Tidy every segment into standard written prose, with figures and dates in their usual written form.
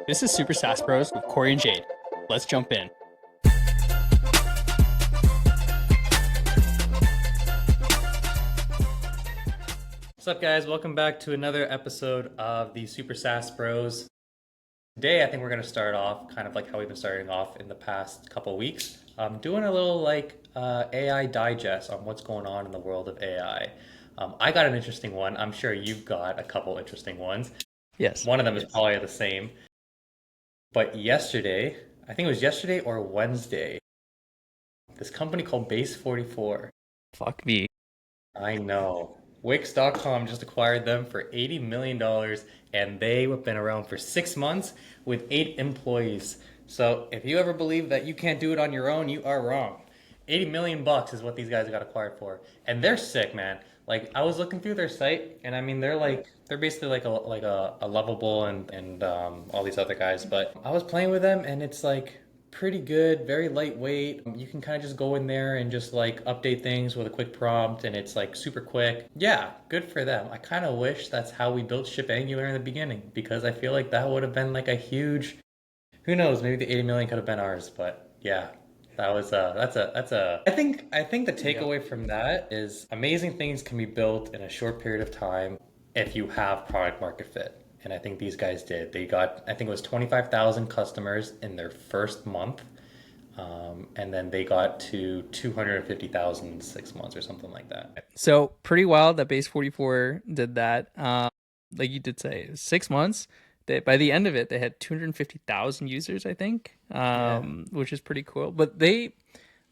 This is Super SaaS Bros with Cory and Jayde. Let's jump in. What's up, guys? Welcome back to another episode of the Super SaaS Bros. Today, I think we're going to start off kind of like how we've been starting off in the past couple weeks. Doing a little AI digest on what's going on in the world of AI. I got an interesting one. I'm sure you've got a couple interesting ones. Yes. One of them is probably the same. But yesterday, I think it was yesterday or Wednesday, this company called Base44. Fuck me. I know. Wix.com just acquired them for $80 million, and they've been around for 6 months with 8 employees. So if you ever believe that you can't do it on your own, you are wrong. 80 million bucks is what these guys got acquired for. And they're sick, man. Like, I was looking through their site, and I mean, they're basically like a Lovable and all these other guys. But I was playing with them, and it's like pretty good, very lightweight. You can kind of just go in there and just like update things with a quick prompt, and it's like super quick. Yeah, good for them. I kind of wish that's how we built Ship Angular in the beginning, because I feel like that would have been like a huge, who knows, maybe the 80 million could have been ours. But yeah, that was I think the takeaway from that is amazing things can be built in a short period of time if you have product market fit. And I think these guys did. They got, I think it was 25,000 customers in their first month. And then they got to 250,000 in 6 months or something like that. So pretty wild that Base44 did that. Like you did say, 6 months. By the end of it, they had 250,000 users, I think, which is pretty cool. But they,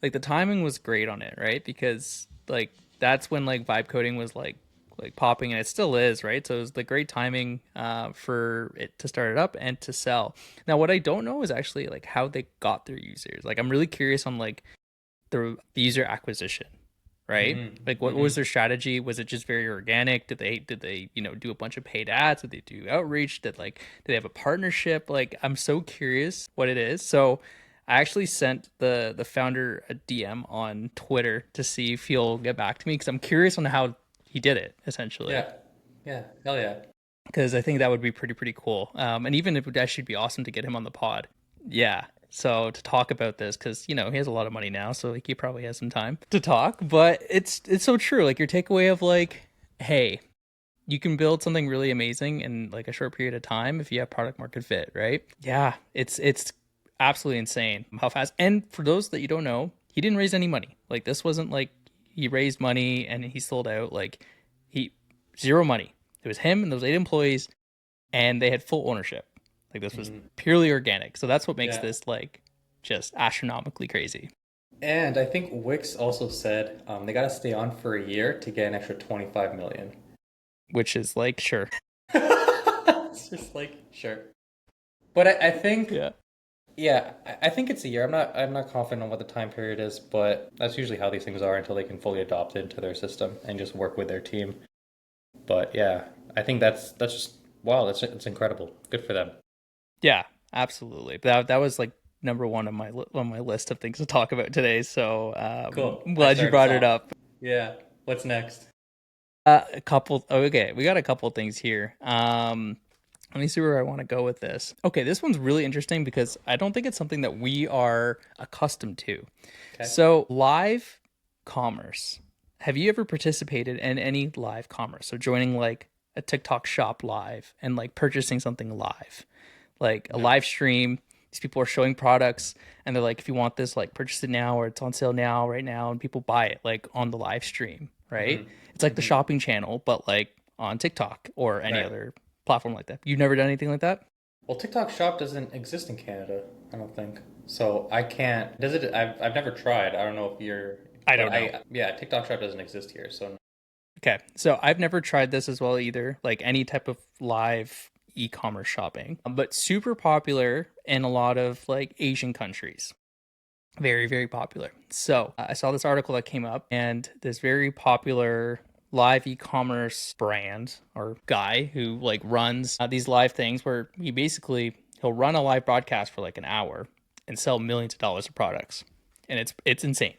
like, the timing was great on it, right? Because like that's when like vibe coding was like popping, and it still is, right? So it was the great timing for it to start it up and to sell. Now, what I don't know is actually like how they got their users. Like, I'm really curious on like the user acquisition, right? Like, what was their strategy? Was it just very organic? Did they do a bunch of paid ads? Did they do outreach? Did they have a partnership? Like, I'm so curious what it is. So I actually sent the founder a DM on Twitter to see if he'll get back to me, because I'm curious on how he did it, essentially. Yeah, hell yeah. Because I think that would be pretty cool. And even if it would actually be awesome to get him on the pod. Yeah. So to talk about this, because he has a lot of money now, so like he probably has some time to talk. But it's so true. Like, your takeaway of like, hey, you can build something really amazing in like a short period of time if you have product market fit, right? Yeah, it's absolutely insane how fast. And for those that you don't know, he didn't raise any money. Like, this wasn't like he raised money and he sold out. Like, zero money. It was him and those 8 employees, and they had full ownership. Like, this was purely organic. So that's what makes this like just astronomically crazy. And I think Wix also said they got to stay on for a year to get an extra 25 million. Which is like, sure. It's just like, sure. But I think, I think it's a year. I'm not confident on what the time period is, but that's usually how these things are until they can fully adopt it into their system and just work with their team. But yeah, I think that's just, wow, it's incredible. Good for them. Yeah, absolutely. That was like number one on my list of things to talk about today. So Cool. I'm glad you brought it up. Yeah. What's next? Okay, we got a couple things here. Let me see where I want to go with this. Okay, this one's really interesting because I don't think it's something that we are accustomed to. Okay. So, live commerce. Have you ever participated in any live commerce? So joining like a TikTok shop live and like purchasing something live, like a live stream. These people are showing products and they're like, if you want this, like purchase it now, or it's on sale now, right now. And people buy it like on the live stream, right? It's like the shopping channel, but like on TikTok or any other platform like that. You've never done anything like that? Well, TikTok Shop doesn't exist in Canada, I don't think. So I can't. Does it? I've never tried. I don't know if you're. I don't know. Yeah, TikTok Shop doesn't exist here, so. Okay, so I've never tried this as well either. Like any type of live e-commerce shopping, but super popular in a lot of like Asian countries. Very popular. So I saw this article that came up, and this very popular live e-commerce brand or guy who like runs these live things where he'll run a live broadcast for like an hour and sell millions of dollars of products, and it's insane.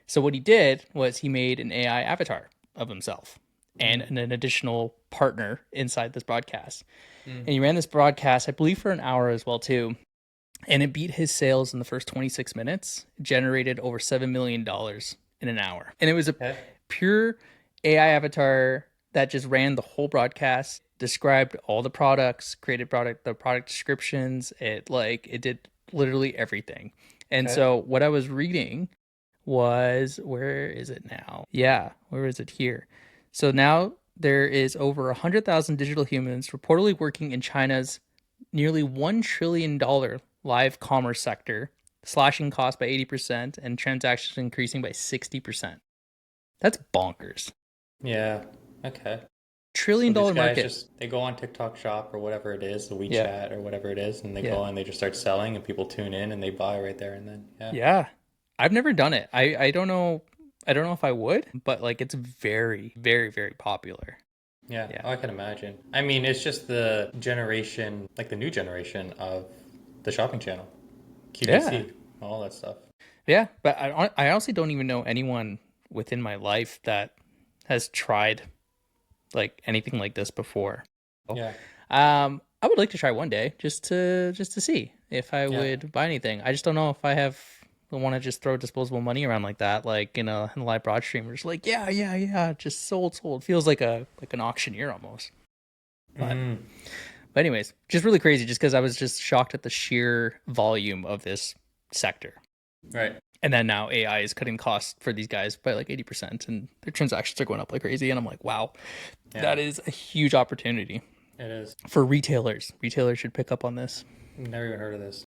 So what he did was he made an AI avatar of himself, and Mm. an additional partner inside this broadcast. Mm. And he ran this broadcast, I believe, for an hour as well too. And it beat his sales in the first 26 minutes, generated over $7 million in an hour. And it was a Okay. pure AI avatar that just ran the whole broadcast, described all the products, created the product descriptions. It did literally everything. And Okay. so what I was reading was, where is it now? Yeah, where is it here? So now there is over 100,000 digital humans reportedly working in China's nearly $1 trillion live commerce sector, slashing costs by 80% and transactions increasing by 60%. That's bonkers. Yeah. Okay. So Trillion these dollar guys market. just they go on TikTok Shop or whatever it is, the Yeah. WeChat or whatever it is, and they Yeah. go and they just start selling, and people tune in and they buy right there and then. Yeah. Yeah. I've never done it. I don't know. I don't know if I would, but like it's very, very, very popular. Yeah. Yeah. Oh, I can imagine. I mean, it's just the generation, like the new generation of the shopping channel, Yeah. QVC, all that stuff. Yeah. But I honestly don't even know anyone within my life that has tried like anything like this before. Yeah. I would like to try one day just to see if I Yeah. would buy anything. I just don't know if I have the want to just throw disposable money around like that, like in a live broad stream. We're just like, yeah, yeah, yeah, just sold. Feels like an auctioneer almost. But Mm. but anyways, just really crazy, just because I was just shocked at the sheer volume of this sector. Right. And then now AI is cutting costs for these guys by like 80%, and their transactions are going up like crazy. And I'm like, wow, Yeah. that is a huge opportunity It is. for retailers. Retailers should pick up on this. Never even heard of this.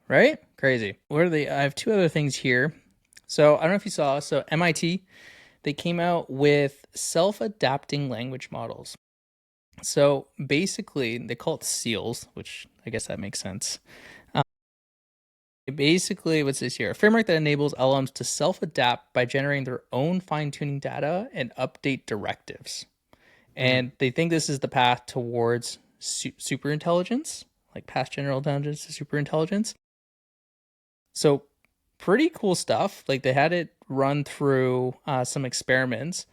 Right? Crazy. What are they? I have two other things here. So I don't know if you saw. So MIT, they came out with self-adapting language models. So basically, they call it seals, which I guess that makes sense. Um, Basically, what's this here? A framework that enables LMs to self-adapt by generating their own fine-tuning data and update directives. Mm. And they think this is the path towards super intelligence, like past general intelligence to super intelligence. So pretty cool stuff. Like they had it run through some experiments,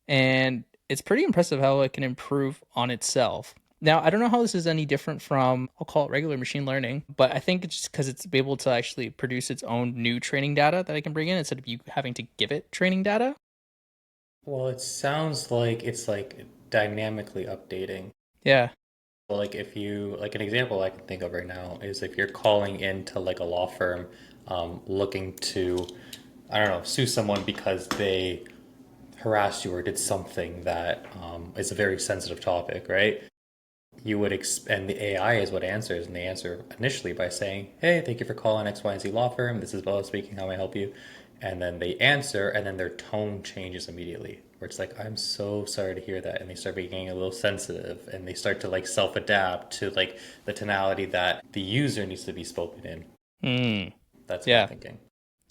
and it's pretty impressive how it can improve on itself. Now, I don't know how this is any different from, I'll call it regular machine learning, but I think it's just because it's able to actually produce its own new training data that I can bring in instead of you having to give it training data. Well, it sounds like it's like dynamically updating. Yeah. Like if you like an example I can think of right now is if you're calling into like a law firm, looking to, I don't know, sue someone because they harassed you or did something that is a very sensitive topic, right? You would and the AI is what answers, and they answer initially by saying, "Hey, thank you for calling X, Y, and Z law firm. This is Bella speaking. How may I help you?" And then they answer, and then their tone changes immediately, where it's like, "I'm so sorry to hear that," and they start getting a little sensitive, and they start to like self-adapt to like the tonality that the user needs to be spoken in. Hmm. That's my Yeah. thinking.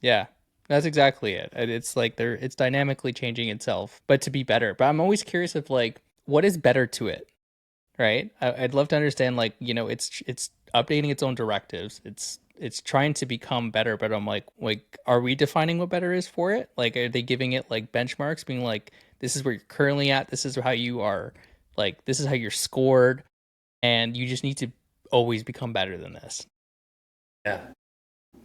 Yeah. That's exactly it. It's like it's dynamically changing itself, but to be better. But I'm always curious of like what is better to it, right? I'd love to understand like, it's updating its own directives. It's trying to become better, but I'm like are we defining what better is for it? Like are they giving it like benchmarks being like this is where you're currently at, this is how you are, like this is how you're scored, and you just need to always become better than this. Yeah,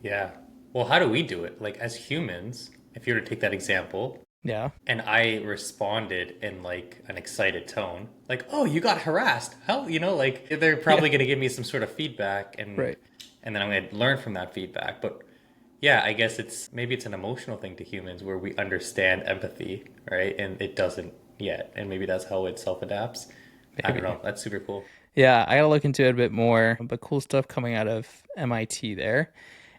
yeah. Well, how do we do it? Like as humans, if you were to take that example, Yeah. and I responded in like an excited tone, like, "Oh, you got harassed." How, like they're Yeah. probably going to give me some sort of feedback, and Right. then I'm going to learn from that feedback. But yeah, I guess maybe it's an emotional thing to humans where we understand empathy, right? And it doesn't yet, and maybe that's how it self adapts. I don't Maybe. know. That's super cool. Yeah, I gotta look into it a bit more, but cool stuff coming out of MIT there.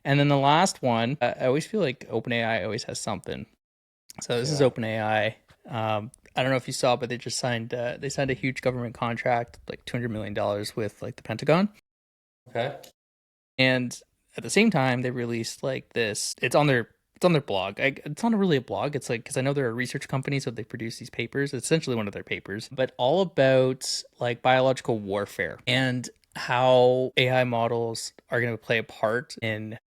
And then the last one, I always feel like OpenAI always has something. So this is Yeah. OpenAI. I don't know if you saw, but they signed a huge government contract, like $200 million with like the Pentagon. Okay. And at the same time, they released like this. It's on their blog. It's not really a blog. It's like because I know they're a research company, so they produce these papers. It's essentially one of their papers, but all about like biological warfare and how AI models are going to play a part in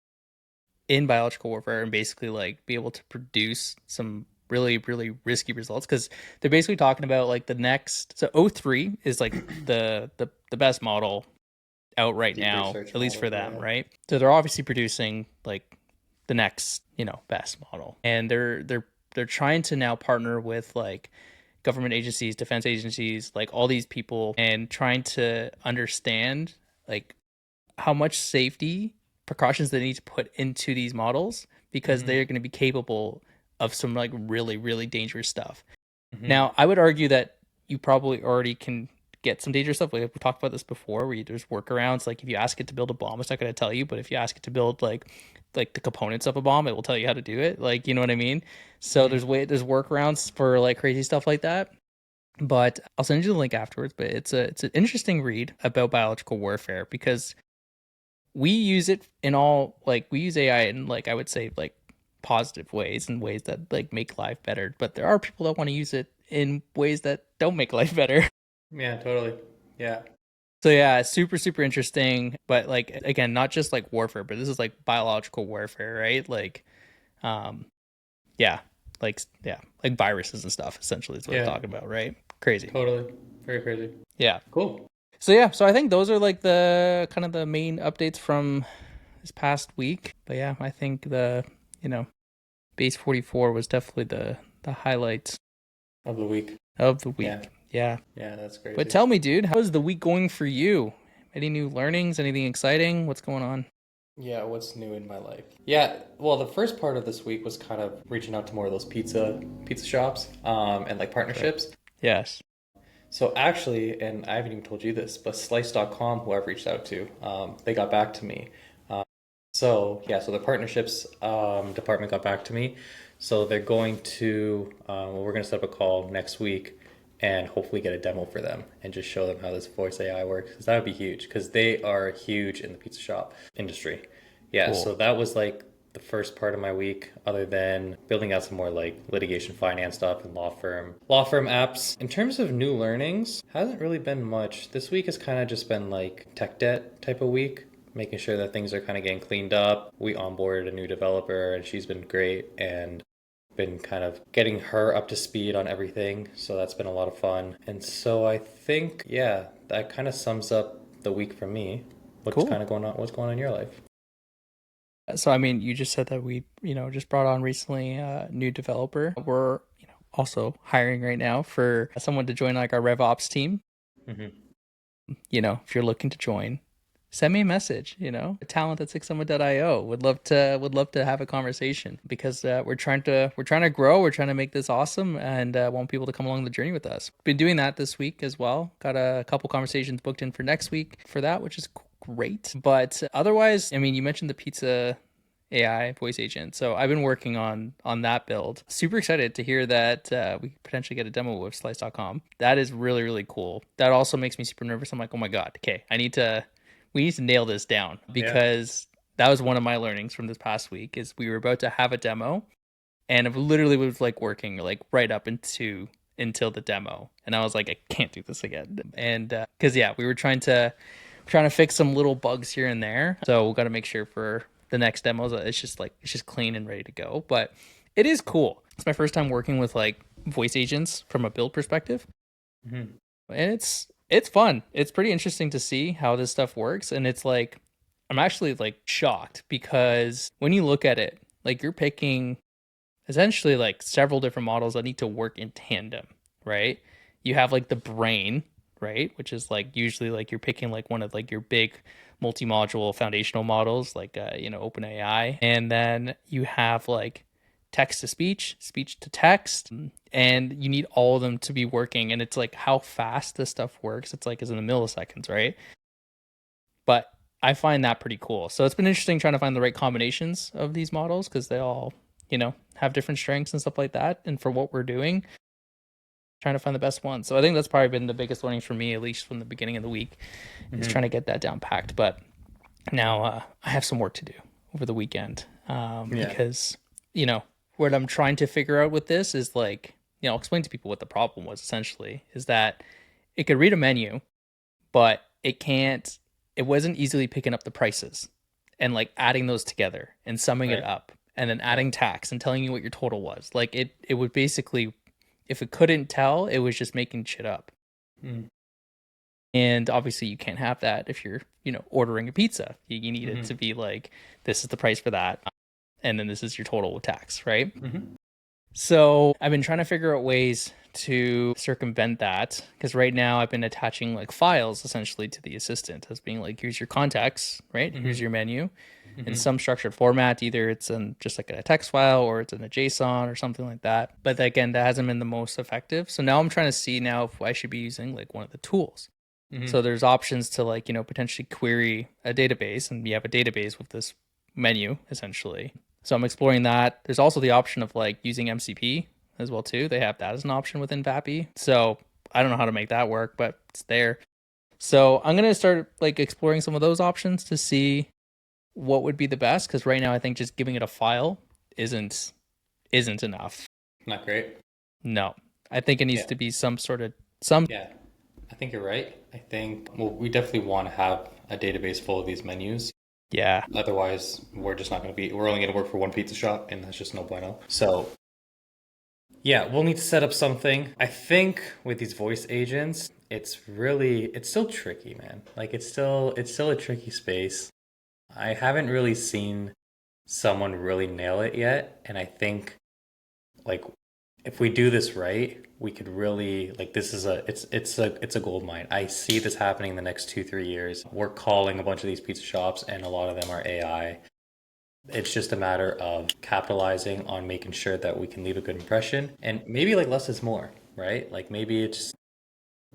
biological warfare and basically like be able to produce some really, really risky results because they're basically talking about like the next. So O3 is like the best model out right Deep now, research at least model. for them, Yeah. right? So they're obviously producing like the next, best model. And they're trying to now partner with like government agencies, defense agencies, like all these people and trying to understand like how much safety precautions they need to put into these models because Mm-hmm. they're going to be capable of some like really, really dangerous stuff. Mm-hmm. Now, I would argue that you probably already can get some dangerous stuff. Like we talked about this before, where there's workarounds. Like if you ask it to build a bomb, it's not going to tell you. But if you ask it to build like the components of a bomb, it will tell you how to do it. Like you know what I mean? So Mm-hmm. there's workarounds for like crazy stuff like that. But I'll send you the link afterwards. But it's an interesting read about biological warfare because we use it in all like we use AI in like I would say like positive ways and ways that like make life better. But there are people that want to use it in ways that don't make life better. Yeah, totally. Yeah. So yeah, super super interesting. But like again, not just like warfare, but this is like biological warfare, right? Like, um, yeah, like viruses and stuff. Essentially, is what it's Yeah, talking about, right? Crazy. totally. Very crazy. Yeah. Cool. So yeah, so I think those are like the kind of the main updates from this past week. But yeah, I think the you know Base 44 was definitely the highlights Of the week. of the Yeah. week. Yeah. Yeah, that's But crazy. tell me, dude, how is the week going for you? Any new learnings? Anything exciting? What's going on? Yeah, what's new in my life? Yeah, well, the first part of this week was kind of reaching out to more of those pizza shops, and like Right. partnerships. Yes. So actually, and I haven't even told you this, but Slice.com, who I've reached out to, they got back to me. So yeah, so the partnerships department got back to me. So they're going to, well, we're going to set up a call next week and hopefully get a demo for them and just show them how this voice AI works. Because that would be huge because they are huge in the pizza shop industry. Yeah, Cool. so that was like the first part of my week, other than building out some more like litigation finance stuff and law firm apps. In terms of new learnings, hasn't really been much. This week has kind of just been like tech debt type of week, making sure that things are kind of getting cleaned up. We onboarded a new developer and she's been great and been kind of getting her up to speed on everything. So that's been a lot of fun. And so I think, yeah, that kind of sums up the week for me. What's Cool. kind of going on? What's going on in your life? So I mean, you just said that we, just brought on recently a new developer. We're, also hiring right now for someone to join like our RevOps team. Hmm. If you're looking to join, send me a message, talent at sixsumma.io. Would love to have a conversation because we're trying to grow, we're trying to make this awesome and want people to come along the journey with us. Been doing that this week as well. Got a couple conversations booked in for next week for that, which is great. But otherwise, I mean, you mentioned the pizza AI voice agent. So I've been working on that build. Super excited to hear that we could potentially get a demo with Slice.com. That is really really cool. That also makes me super nervous. I'm like, oh my god, okay, we need to nail this down Yeah. because that was one of my learnings from this past week. Is we were about to have a demo and it literally was like working like right up into until the demo, and I was like, I can't do this again. And because yeah, we were trying to fix some little bugs here and there. So we got to make sure for the next demos it's just clean and ready to go. But it is cool. It's my first time working with like voice agents from a build perspective, Hmm. and it's fun. It's pretty interesting to see how this stuff works, and it's like I'm actually like shocked because when you look at it, like you're picking essentially like several different models that need to work in tandem, right? You have like the brain, right, which is like usually like you're picking like one of like your big multi-module foundational models like OpenAI, and then you have like text to speech, speech to text, and you need all of them to be working. And it's like how fast this stuff works. It's like is in the milliseconds, right? But I find that pretty cool. So it's been interesting trying to find the right combinations of these models because they all, have different strengths and stuff like that. And for what we're doing, trying to find the best one. So I think that's probably been the biggest learning for me, at least from the beginning of the week, is trying Hmm. to get that down packed. But now I have some work to do over the weekend Yeah. because, what I'm trying to figure out with this is like, I'll explain to people what the problem was essentially is that it could read a menu, but it wasn't easily picking up the prices and like adding those together and summing it Right. up. and then Yeah. adding tax and telling you what your total was. Like it would basically, if it couldn't tell, it was just making shit up. Mm. And obviously you can't have that if you're, ordering a pizza. You need it to Mm-hmm. be like, this is the price for that, and then this is your total with tax, right? Mm-hmm. So I've been trying to figure out ways to circumvent that because right now I've been attaching like files essentially to the assistant as being like, here's your contacts, right? Here's Mm-hmm. your menu in Mm-hmm. some structured format. Either it's in just like a text file or it's in a JSON or something like that. But again, that hasn't been the most effective. So now I'm trying to see now if I should be using like one of the tools. Mm-hmm. So there's options to like, potentially query a database, and you have a database with this menu essentially. So I'm exploring that. There's also the option of like using MCP as well too. They have that as an option within Vappy. So I don't know how to make that work, but it's there. So I'm gonna start like exploring some of those options to see what would be the best. Because right now I think just giving it a file isn't enough. Not great. No, I think it needs Yeah. to be some sort of some. Yeah. I think you're right. I think, well, we definitely want to have a database full of these menus. Yeah, Otherwise, we're only going to work for one pizza shop, and that's just no bueno. So, yeah, we'll need to set up something. I think with these voice agents, it's still tricky, man. Like it's still a tricky space. I haven't really seen someone really nail it yet, and I think like if we do this right, we could really like it's a gold mine. I see this happening in the next 2-3 years. We're calling a bunch of these pizza shops, and a lot of them are AI. It's just a matter of capitalizing on making sure that we can leave a good impression, and maybe like less is more, right? Like maybe it's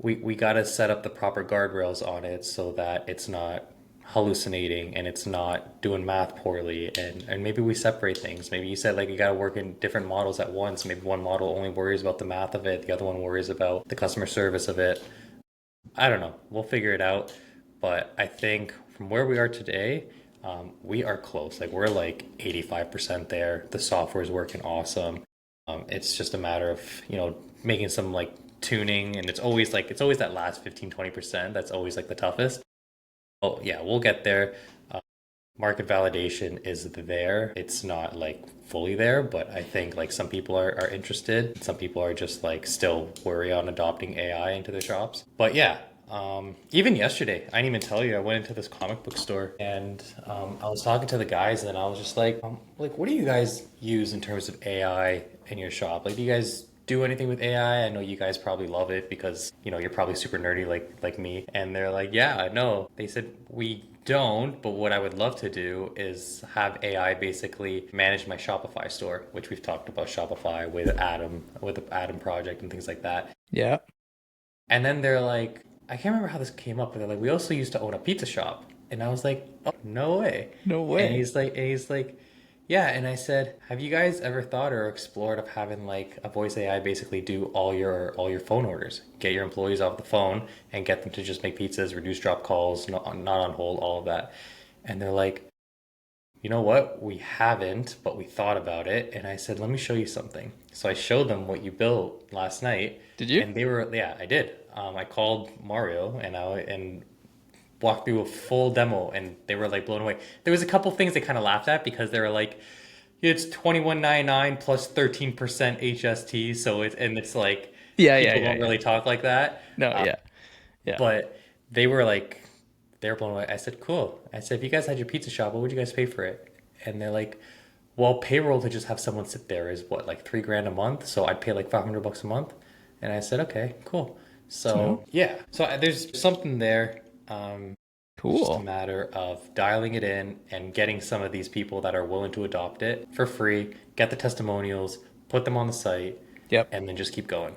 we got to set up the proper guardrails on it so that it's not hallucinating and it's not doing math poorly, and maybe we separate things. Maybe you said like you got to work in different models at once. Maybe one model only worries about the math of it, the other one worries about the customer service of it. I don't know, we'll figure it out. But I think from where we are today, we are close. Like we're like 85% there. The software is working awesome. It's just a matter of, making some like tuning, and it's always that last 15-20% that's always like the toughest. Oh yeah, we'll get there. Market validation is there. It's not like fully there, but I think like some people are interested. Some people are just like still worried on adopting AI into their shops. But yeah, even yesterday, I didn't even tell you, I went into this comic book store, and I was talking to the guys, and I was just like, what do you guys use in terms of AI in your shop? Like, do you guys do anything with AI? I know you guys probably love it because you're probably super nerdy like me. And they're like, yeah, I know. They said we don't, but what I would love to do is have AI basically manage my Shopify store, which we've talked about Shopify with the Adam project and things like that. yeah, And then they're like, I can't remember how this came up, but they're like, we also used to own a pizza shop. And I was like, oh, no way. no And way. he's like, yeah. And I said, have you guys ever thought or explored of having like a voice AI basically do all your phone orders, get your employees off the phone and get them to just make pizzas, reduce drop calls, not on hold, all of that. And they're like, you know what? We haven't, but we thought about it. And I said, let me show you something. So I showed them what you built last night, Did you? and yeah, I did. I called Mario and walked through a full demo, and they were like blown away. There was a couple things they kind of laughed at because they were like, it's 21.99 plus 13% HST, so it's like Yeah, yeah, people yeah, don't yeah. really talk like that. No, yeah, yeah. But they were like, they were blown away. I said, cool. I said, if you guys had your pizza shop, what would you guys pay for it? And they're like, well, payroll to just have someone sit there is what, like 3 grand a month? So I'd pay like $500 a month. And I said, okay, cool. To know. So yeah, so there's something there. It's just a Cool. matter of dialing it in and getting some of these people that are willing to adopt it for free, get the testimonials, put them on the site, Yep. and then just keep going.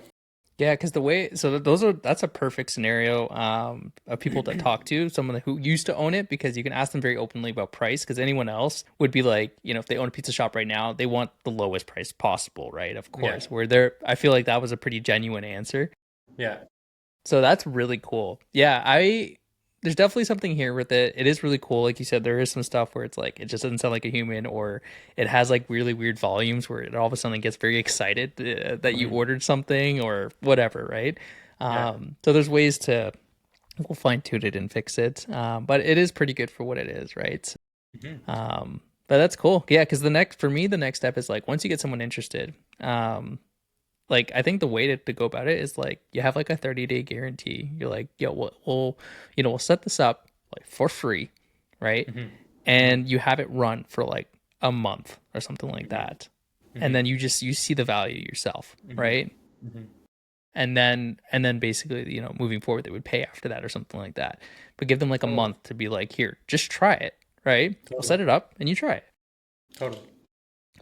Yeah, because the way so that's a perfect scenario of people to talk to, someone who used to own it, because you can ask them very openly about price. Because anyone else would be like, if they own a pizza shop right now, they want the lowest price possible, right? Of Yeah, course. Where they're, I feel like that was a pretty genuine answer. yeah. So that's really cool. Yeah, there's definitely something here with it. It is really cool. Like you said, there is some stuff where it's like it just doesn't sound like a human, or it has like really weird volumes where it all of a sudden gets very excited that you Mhm. ordered something or whatever, right? Yeah. So there's ways to we'll fine tune it and fix it. But it is pretty good for what it is, right? Mhm. Um, But that's cool. Yeah, because the next step is like once you get someone interested, like I think the way to go about it is like you have like a 30-day guarantee. You're like, yo, we'll set this up like for free, right? Hmm. Hmm. And you have it run for like a month or something like Hmm. that. And Hmm. then you see the value yourself, Hmm. right? Hmm. And then basically, moving forward they would pay after that or something like that. But give them like a Totally. month to be like, here, just try it, right? We'll Totally. set it up and you try it. Totally.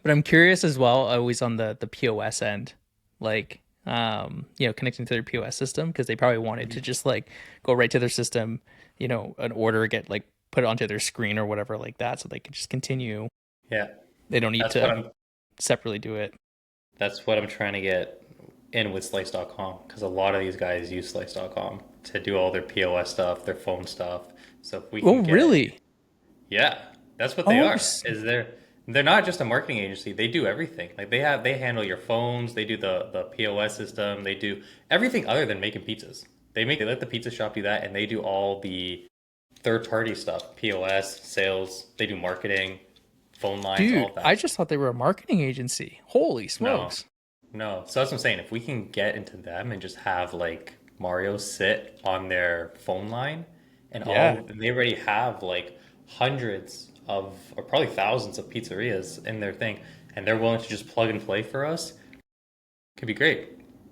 But I'm curious as well, always on the POS end, like connecting to their POS system because they probably wanted to Hmm. just like go right to their system, an order get like put onto their screen or whatever like that, so they can just continue. Yeah. They don't need That's what to I'm separately do it. that's what I'm trying to get in with Slice.com because a lot of these guys use Slice.com to do all their POS stuff, their phone stuff. So if we Oh, can get, really? yeah, that's what they Oh, are. Is they're not just a marketing agency. They do everything. Like they handle your phones, they do the POS system, they do everything other than making pizzas. They let the pizza shop do that and they do all the third party stuff, POS, sales, they do marketing, phone lines, all dude, of I that. just thought they were a marketing agency. Holy No, smokes. no. So that's what I'm saying. If we can get into them and just have like Mario sit on their phone line Yeah. and they already have like hundreds of or probably thousands of pizzerias in their thing and they're willing to just plug and play for us, could be great.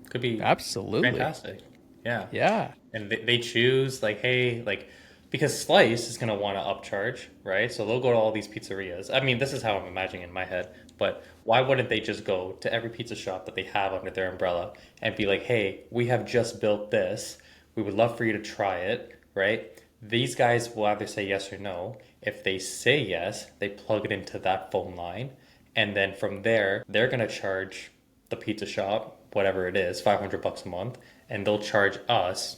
Could be Absolutely. fantastic. Yeah. Yeah. And they choose like, hey, like because Slice is gonna want to upcharge, right? So they'll go to all these pizzerias. I mean, this is how I'm imagining in my head, but why wouldn't they just go to every pizza shop that they have under their umbrella and be like, hey, we have just built this. We would love for you to try it, right? These guys will either say yes or no. If they say yes, they plug it into that phone line, and then from there, they're gonna charge the pizza shop whatever it is, $500 a month, and they'll charge us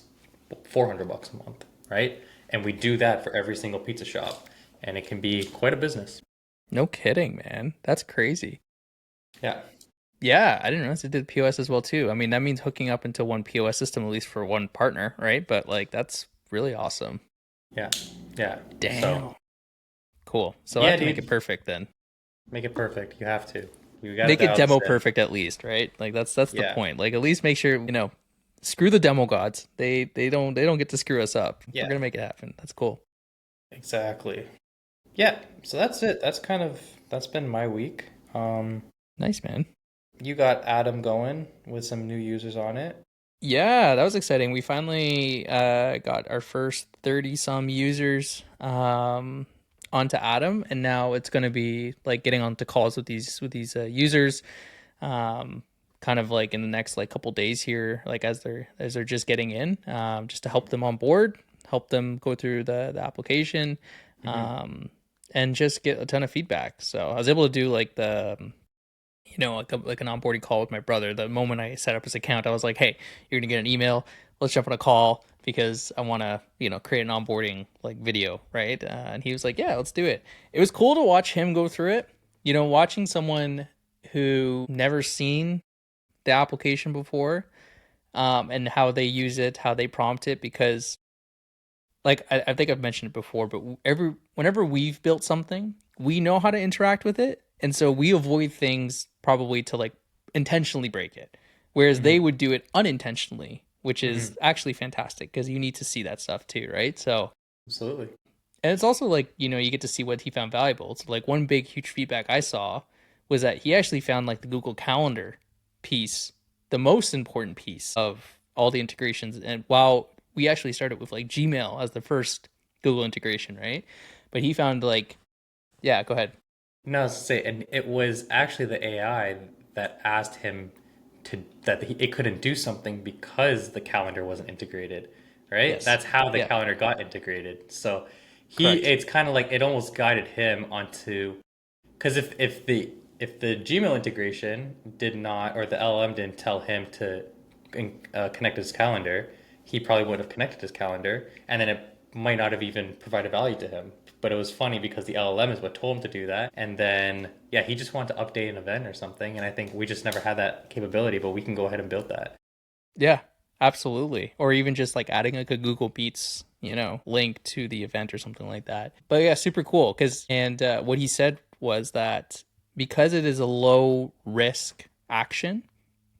$400 a month, right? And we do that for every single pizza shop, and it can be quite a business. No kidding, man. That's crazy. Yeah, Yeah, I didn't realize it did POS as well too. I mean, that means hooking up into one POS system at least for one partner, right? But like that's really awesome. yeah, yeah. So Damn. Cool. So I have yeah, to make it dude, perfect then. make it perfect. You have to. You got to Make it dial this demo in. perfect at least, right? Like that's the Yeah, point. Like at least make sure, screw the demo gods. They don't get to screw us up. We're yeah, gonna make it happen. That's cool. exactly. Yeah. So that's it. That's been my week. Nice, man. You got Adam going with some new users on it. Yeah, that was exciting. We finally got our first 30 some users onto Atom, and now it's going to be like getting onto calls with these users, um, kind of like in the next like couple days here, like as they're just getting in, just to help them on board, help them go through the application, Hmm. um, and just get a ton of feedback. So I was able to do like like an onboarding call with my brother. The moment I set up his account, I was like, "Hey, you're gonna get an email. Let's jump on a call because I want to, create an onboarding like video, right?" And he was like, "Yeah, let's do it." It was cool to watch him go through it. Watching someone who never seen the application before, and how they use it, how they prompt it, because like I think I've mentioned it before, but whenever we've built something, we know how to interact with it, and so we avoid things probably to like intentionally break it, whereas they Hmm. would do it unintentionally, which is Hmm. actually fantastic because you need to see that stuff too, right? So, Absolutely. and it's also like you get to see what he found valuable. So like one big huge feedback I saw was that he actually found like the Google Calendar piece the most important piece of all the integrations. And while we actually started with like Gmail as the first Google integration, right? But he found like, yeah, go ahead. No, I was to say, and it was actually the AI that asked him it couldn't do something because the calendar wasn't integrated, right? Yes. That's how the Yeah. calendar got integrated. So Correct. it's kind of like it almost guided him onto because if the Gmail integration did not or the LLM didn't tell him to connect his calendar, he probably would have connected his calendar, and then it might not have even provided value to him. But it was funny because the LLM is what told him to do that, and then yeah, he just wanted to update an event or something, and I think we just never had that capability, but we can go ahead and build that. Yeah. Absolutely. Or even just like adding like a Google Beats, link to the event or something like that. But yeah, super cool. And what he said was that because it is a low risk action,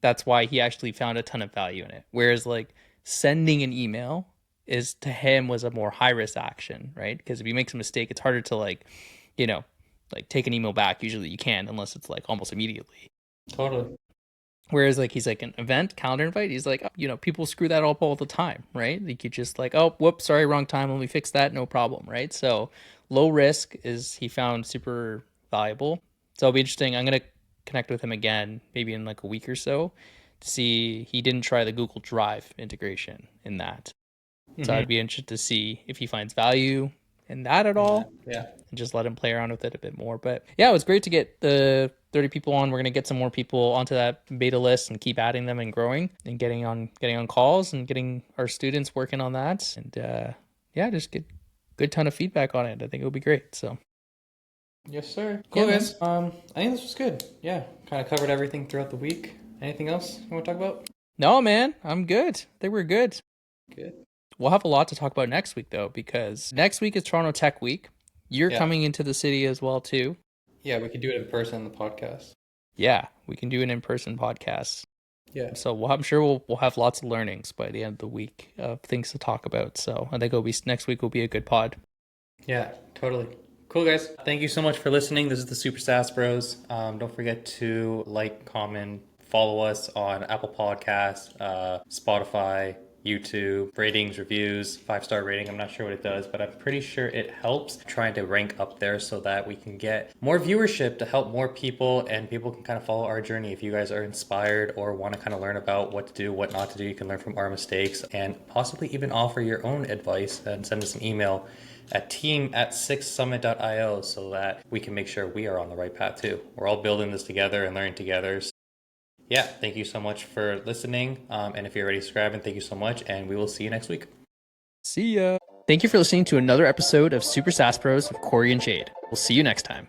that's why he actually found a ton of value in it. Whereas like sending an email is to him was a more high risk action, right? Because if he makes a mistake, it's harder to like, you know, like take an email back. Usually you can, unless it's like almost immediately. Totally. Whereas like he's like an event calendar invite, he's like, people screw that up all the time, right? Like you just like, oh, whoops, sorry, wrong time. Let me fix that, no problem, right? So low risk is he found super valuable. So it'll be interesting. I'm gonna connect with him again, maybe in like a week or so, to see he didn't try the Google Drive integration in that. So Mm-hmm. I'd be interested to see if he finds value in that at And that, all, yeah. and just let him play around with it a bit more. But yeah, it was great to get the 30 people on. We're gonna get some more people onto that beta list and keep adding them and growing and getting on calls and getting our students working on that. And yeah, just get good ton of feedback on it. I think it'll be great. So Yes, sir. yeah, Cool, man. guys. I think this was good. Yeah, kind of covered everything throughout the week. Anything else you want to talk about? No, man, I'm good. I think we're good. Good. We'll have a lot to talk about next week though, because next week is Toronto Tech Week. You're Yeah. coming into the city as well too. Yeah, we could do it in person on the podcast. Yeah, we can do an in-person podcast. Yeah. So I'm sure we'll have lots of learnings by the end of the week of things to talk about. So I think it'll be next week will be a good pod. Yeah, totally. Cool, guys. Thank you so much for listening. This is the Super SaaS Bros. Don't forget to like, comment, follow us on Apple Podcasts, Spotify, YouTube, ratings, reviews, 5-star rating. I'm not sure what it does, but I'm pretty sure it helps trying to rank up there so that we can get more viewership to help more people and people can kind of follow our journey. If you guys are inspired or want to kind of learn about what to do, what not to do, you can learn from our mistakes and possibly even offer your own advice and send us an email at team@sixsummit.io so that we can make sure we are on the right path too. We're all building this together and learning together. Yeah, thank you so much for listening. And if you're already subscribing, thank you so much. And we will see you next week. See ya. Thank you for listening to another episode of Super SaaS Bros with Cory and Jayde. We'll see you next time.